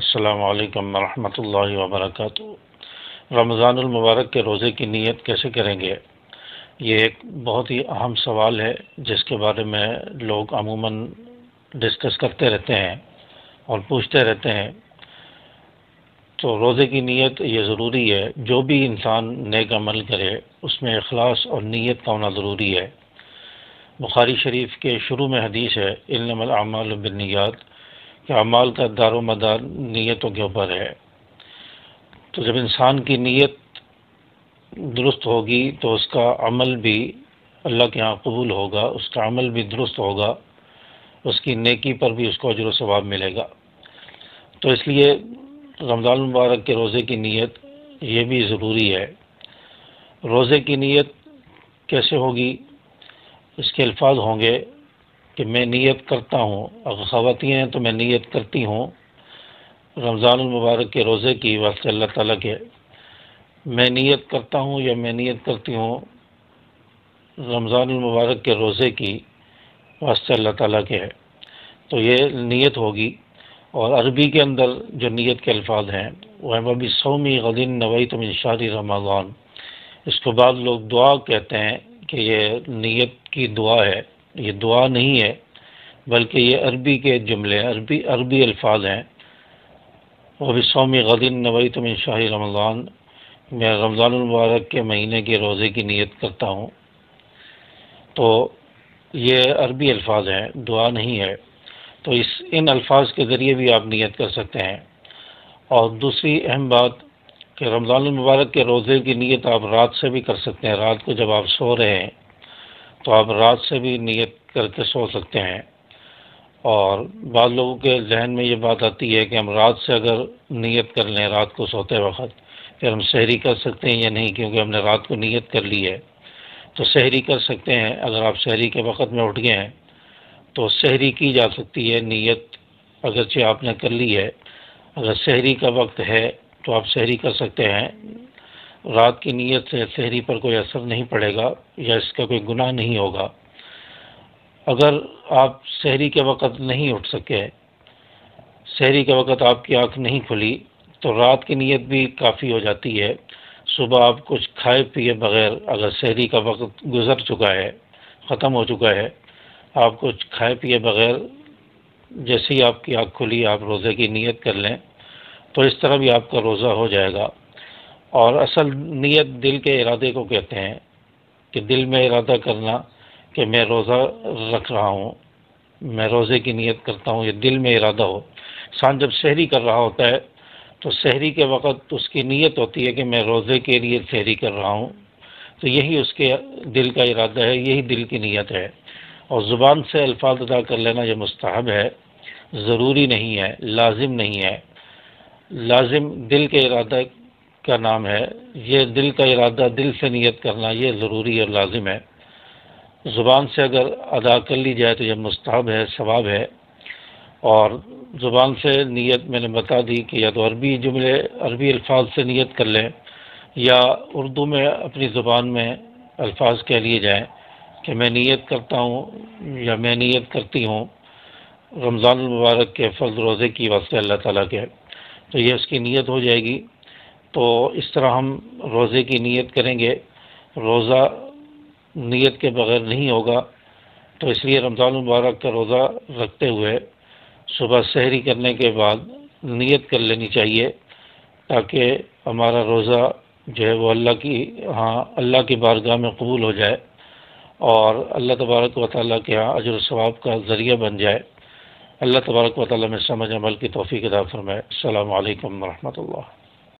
السلام علیکم ورحمۃ اللہ وبرکاتہ۔ رمضان المبارک کے روزے کی نیت کیسے کریں گے؟ یہ ایک بہت ہی اہم سوال ہے جس کے بارے میں لوگ عموماً ڈسکس کرتے رہتے ہیں اور پوچھتے رہتے ہیں۔ تو روزے کی نیت یہ ضروری ہے، جو بھی انسان نیک عمل کرے اس میں اخلاص اور نیت کا ہونا ضروری ہے۔ بخاری شریف کے شروع میں حدیث ہے، انما الاعمال بالنیات، کہ اعمال کا دار و مدار نیتوں کے اوپر ہے۔ تو جب انسان کی نیت درست ہوگی تو اس کا عمل بھی اللہ کے ہاں قبول ہوگا، اس کا عمل بھی درست ہوگا، اس کی نیکی پر بھی اس کو اجر و ثواب ملے گا۔ تو اس لیے رمضان المبارک کے روزے کی نیت یہ بھی ضروری ہے۔ روزے کی نیت کیسے ہوگی؟ اس کے الفاظ ہوں گے کہ میں نیت کرتا ہوں، اگر خواتین ہیں تو میں نیت کرتی ہوں رمضان المبارک کے روزے کی واسطے اللہ تعالیٰ کے، میں نیت کرتا ہوں یا میں نیت کرتی ہوں رمضان المبارک کے روزے کی واسطے اللہ تعالیٰ کے ہے، تو یہ نیت ہوگی۔ اور عربی کے اندر جو نیت کے الفاظ ہیں وہ بِصَوْمِ غَدٍ نَوَيْتُ مِنْ شَهْرِ رمضان، اس کو بعض لوگ دعا کہتے ہیں کہ یہ نیت کی دعا ہے۔ یہ دعا نہیں ہے بلکہ یہ عربی کے جملے عربی الفاظ ہیں۔ وَبِصَوْمِ غَدٍ نَوَيْتُ مِنْ شَهْرِ رمضان، میں رمضان المبارک کے مہینے کے روزے کی نیت کرتا ہوں۔ تو یہ عربی الفاظ ہیں، دعا نہیں ہے۔ تو ان الفاظ کے ذریعے بھی آپ نیت کر سکتے ہیں۔ اور دوسری اہم بات کہ رمضان المبارک کے روزے کی نیت آپ رات سے بھی کر سکتے ہیں۔ رات کو جب آپ سو رہے ہیں تو آپ رات سے بھی نیت کر کے سو سکتے ہیں۔ اور بعض لوگوں کے ذہن میں یہ بات آتی ہے کہ ہم رات سے اگر نیت کر لیں رات کو سوتے وقت، پھر ہم سحری کر سکتے ہیں یا نہیں، کیونکہ ہم نے رات کو نیت کر لی ہے۔ تو سحری کر سکتے ہیں، اگر آپ سحری کے وقت میں اٹھ گئے ہیں تو سحری کی جا سکتی ہے، نیت اگرچہ آپ نے کر لی ہے۔ اگر سحری کا وقت ہے تو آپ سحری کر سکتے ہیں۔ رات کی نیت سے سحری پر کوئی اثر نہیں پڑے گا یا اس کا کوئی گناہ نہیں ہوگا۔ اگر آپ سحری کے وقت نہیں اٹھ سکے، سحری کے وقت آپ کی آنکھ نہیں کھلی، تو رات کی نیت بھی کافی ہو جاتی ہے۔ صبح آپ کچھ کھائے پیے بغیر، اگر سحری کا وقت گزر چکا ہے، ختم ہو چکا ہے، آپ کچھ کھائے پیے بغیر جیسے ہی آپ کی آنکھ کھلی آپ روزے کی نیت کر لیں تو اس طرح بھی آپ کا روزہ ہو جائے گا۔ اور اصل نیت دل کے ارادے کو کہتے ہیں، کہ دل میں ارادہ کرنا کہ میں روزہ رکھ رہا ہوں، میں روزے کی نیت کرتا ہوں، یہ دل میں ارادہ ہو۔ انسان جب سحری کر رہا ہوتا ہے تو سحری کے وقت اس کی نیت ہوتی ہے کہ میں روزے کے لیے سحری کر رہا ہوں، تو یہی اس کے دل کا ارادہ ہے، یہی دل کی نیت ہے۔ اور زبان سے الفاظ ادا کر لینا یہ مستحب ہے، ضروری نہیں ہے، لازم نہیں ہے۔ لازم دل کے ارادہ کا نام ہے، یہ دل کا ارادہ، دل سے نیت کرنا یہ ضروری اور لازم ہے۔ زبان سے اگر ادا کر لی جائے تو یہ مستحب ہے، ثواب ہے۔ اور زبان سے نیت میں نے بتا دی کہ یا تو عربی الفاظ سے نیت کر لیں یا اردو میں اپنی زبان میں الفاظ کہہ لیے جائیں کہ میں نیت کرتا ہوں یا میں نیت کرتی ہوں رمضان المبارک کے فرض روزے کی واسطے اللہ تعالیٰ کے، تو یہ اس کی نیت ہو جائے گی۔ تو اس طرح ہم روزے کی نیت کریں گے۔ روزہ نیت کے بغیر نہیں ہوگا، تو اس لیے رمضان المبارک کا روزہ رکھتے ہوئے صبح سحری کرنے کے بعد نیت کر لینی چاہیے، تاکہ ہمارا روزہ جو ہے وہ اللہ کی بارگاہ میں قبول ہو جائے اور اللہ تبارک و تعالیٰ کے ہاں اجر و ثواب کا ذریعہ بن جائے۔ اللہ تبارک و تعالیٰ میں سمجھ عمل کی توفیق عطا فرمائے۔ السلام علیکم ورحمۃ اللہ۔